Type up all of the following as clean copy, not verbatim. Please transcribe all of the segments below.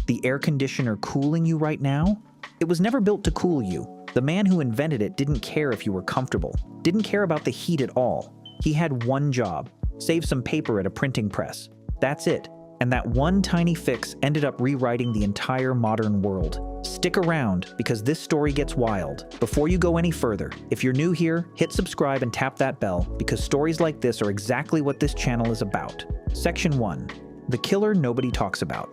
The air conditioner cooling you right now? It was never built to cool you. The man who invented it didn't care if you were comfortable, didn't care about the heat at all. He had one job: save some paper at a printing press. That's it. And that one tiny fix ended up rewriting the entire modern world. Stick around, because this story gets wild. Before you go any further, if you're new here, hit subscribe and tap that bell, because stories like this are exactly what this channel is about. Section 1. The killer nobody talks about.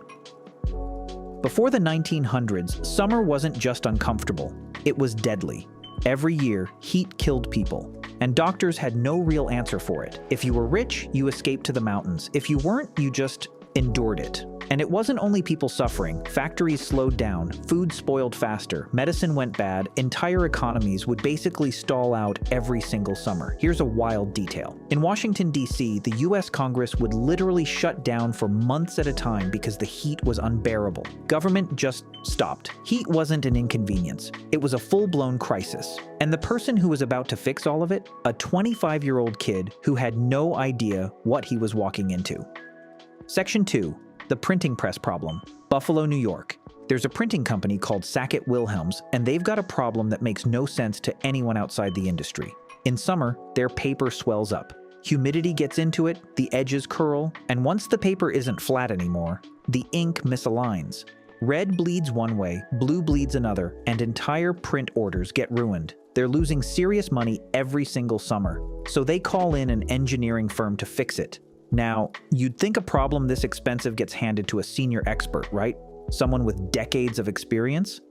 Before the 1900s, summer wasn't just uncomfortable, it was deadly. Every year, heat killed people, and doctors had no real answer for it. If you were rich, you escaped to the mountains. If you weren't, you just endured it. And it wasn't only people suffering. Factories slowed down, food spoiled faster, medicine went bad, entire economies would basically stall out every single summer. Here's a wild detail. In Washington, D.C., the U.S. Congress would literally shut down for months at a time because the heat was unbearable. Government just stopped. Heat wasn't an inconvenience. It was a full-blown crisis. And the person who was about to fix all of it? A 25-year-old kid who had no idea what he was walking into. Section 2. The printing press problem. Buffalo, New York. There's a printing company called Sackett Wilhelms, and they've got a problem that makes no sense to anyone outside the industry. In summer, their paper swells up. Humidity gets into it, the edges curl, and once the paper isn't flat anymore, the ink misaligns. Red bleeds one way, blue bleeds another, and entire print orders get ruined. They're losing serious money every single summer, so they call in an engineering firm to fix it. Now, you'd think a problem this expensive gets handed to a senior expert, right? Someone with decades of experience?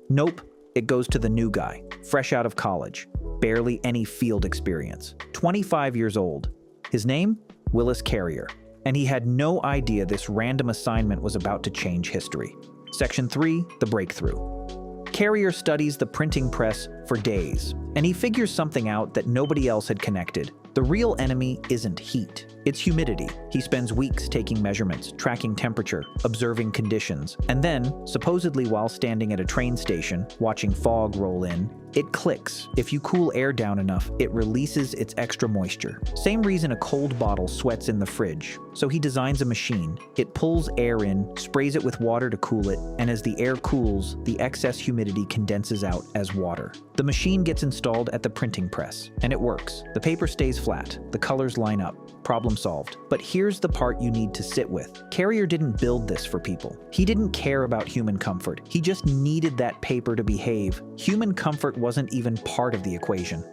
Nope, it goes to the new guy, fresh out of college, barely any field experience, 25 years old. His name? Willis Carrier. And he had no idea this random assignment was about to change history. Section 3, the breakthrough. Carrier studies the printing press for days, and he figures something out that nobody else had connected. The real enemy isn't heat, it's humidity. He spends weeks taking measurements, tracking temperature, observing conditions, and then, supposedly while standing at a train station, watching fog roll in, it clicks. If you cool air down enough, it releases its extra moisture. Same reason a cold bottle sweats in the fridge. So he designs a machine. It pulls air in, sprays it with water to cool it, and as the air cools, the excess humidity condenses out as water. The machine gets installed at the printing press, and it works. The paper stays flat, the colors line up. Problem solved. But here's the part you need to sit with. Carrier didn't build this for people. He didn't care about human comfort. He just needed that paper to behave. Human comfort wasn't even part of the equation.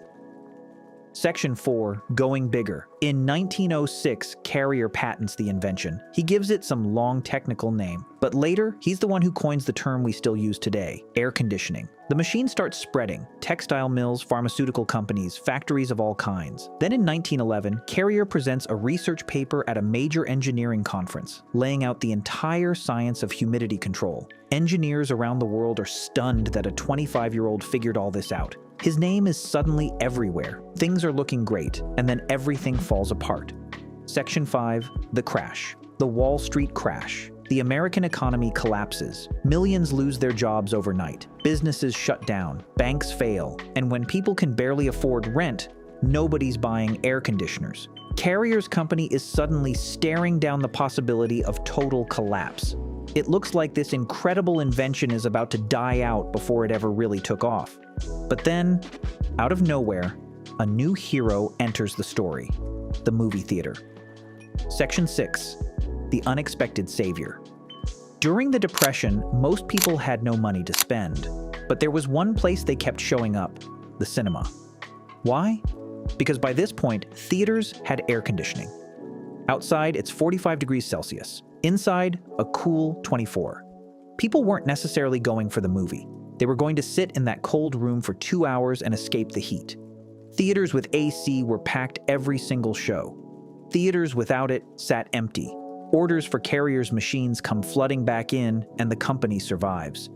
Section 4. Going bigger. In 1906, Carrier patents the invention. He gives it some long technical name, but later, he's the one who coins the term we still use today: air conditioning. The machine starts spreading: textile mills, pharmaceutical companies, factories of all kinds. Then in 1911, Carrier presents a research paper at a major engineering conference, laying out the entire science of humidity control. Engineers around the world are stunned that a 25-year-old figured all this out. His name is suddenly everywhere. Things are looking great, and then everything falls apart. Section 5. The crash. The Wall Street crash. The American economy collapses. Millions lose their jobs overnight. Businesses shut down. Banks fail. And when people can barely afford rent, nobody's buying air conditioners. Carrier's company is suddenly staring down the possibility of total collapse. It looks like this incredible invention is about to die out before it ever really took off. But then, out of nowhere, a new hero enters the story: the movie theater. Section 6. The unexpected savior. During the Depression, most people had no money to spend, but there was one place they kept showing up: the cinema. Why? Because by this point, theaters had air conditioning. Outside, it's 45 degrees Celsius. Inside, a cool 24. People weren't necessarily going for the movie. They were going to sit in that cold room for 2 hours and escape the heat. Theaters with AC were packed every single show. Theaters without it sat empty. Orders for Carrier's machines come flooding back in, and the company survives.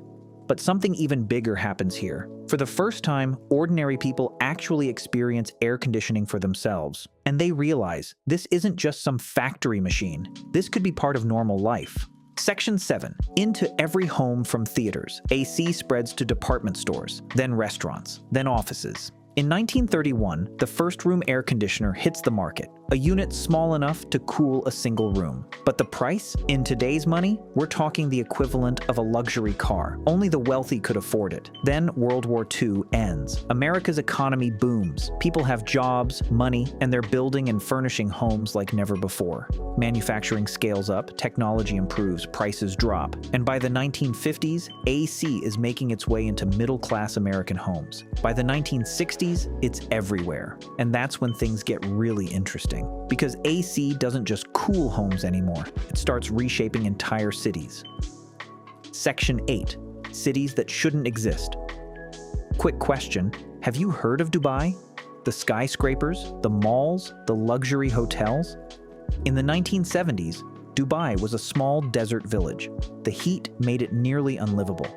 But something even bigger happens here. For the first time, ordinary people actually experience air conditioning for themselves, and they realize this isn't just some factory machine. This could be part of normal life. Section 7. Into every home from theaters. AC spreads to department stores, then restaurants, then offices. In 1931, the first room air conditioner hits the market. a unit small enough to cool a single room. But the price? In today's money, we're talking the equivalent of a luxury car. Only the wealthy could afford it. Then World War II ends. America's economy booms. People have jobs, money, and they're building and furnishing homes like never before. Manufacturing scales up, technology improves, prices drop. And by the 1950s, AC is making its way into middle-class American homes. By the 1960s, it's everywhere. And that's when things get really interesting. Because AC doesn't just cool homes anymore, it starts reshaping entire cities. Section 8. Cities that shouldn't exist. Quick question, have you heard of Dubai? The skyscrapers, the malls, the luxury hotels? In the 1970s, Dubai was a small desert village. The heat made it nearly unlivable.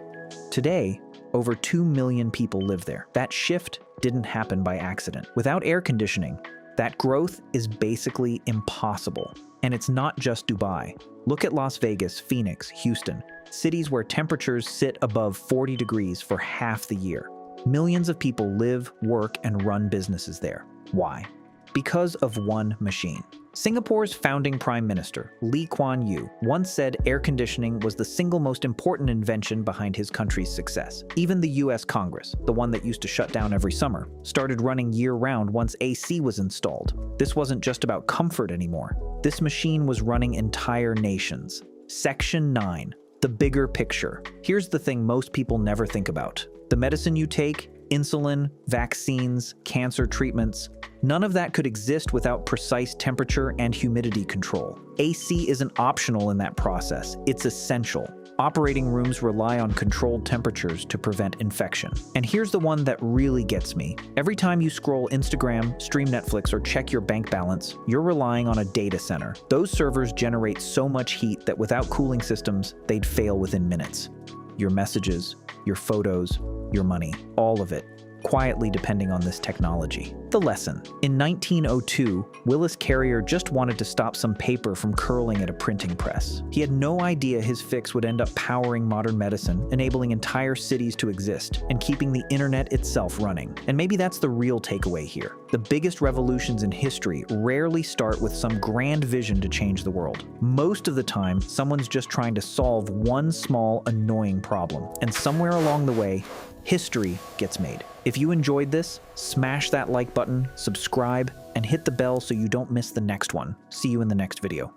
Today, over 2 million people live there. That shift didn't happen by accident. Without air conditioning, that growth is basically impossible. And it's not just Dubai. Look at Las Vegas, Phoenix, Houston, cities where temperatures sit above 40 degrees for half the year. Millions of people live, work, and run businesses there. Why? Because of one machine. Singapore's founding Prime Minister, Lee Kuan Yew, once said air conditioning was the single most important invention behind his country's success. Even the US Congress, the one that used to shut down every summer, started running year-round once AC was installed. This wasn't just about comfort anymore. This machine was running entire nations. Section 9. The bigger picture. Here's the thing most people never think about. The medicine you take, insulin, vaccines, cancer treatments, none of that could exist without precise temperature and humidity control. AC isn't optional in that process, it's essential. Operating rooms rely on controlled temperatures to prevent infection. And here's the one that really gets me. Every time you scroll Instagram, stream Netflix, or check your bank balance, you're relying on a data center. Those servers generate so much heat that without cooling systems, they'd fail within minutes. Your messages, your photos, your money, all of it, quietly depending on this technology. The lesson. In 1902, Willis Carrier just wanted to stop some paper from curling at a printing press. He had no idea his fix would end up powering modern medicine, enabling entire cities to exist, and keeping the internet itself running. And maybe that's the real takeaway here. The biggest revolutions in history rarely start with some grand vision to change the world. Most of the time, someone's just trying to solve one small, annoying problem. And somewhere along the way, history gets made. If you enjoyed this, smash that like button, subscribe, and hit the bell so you don't miss the next one. See you in the next video.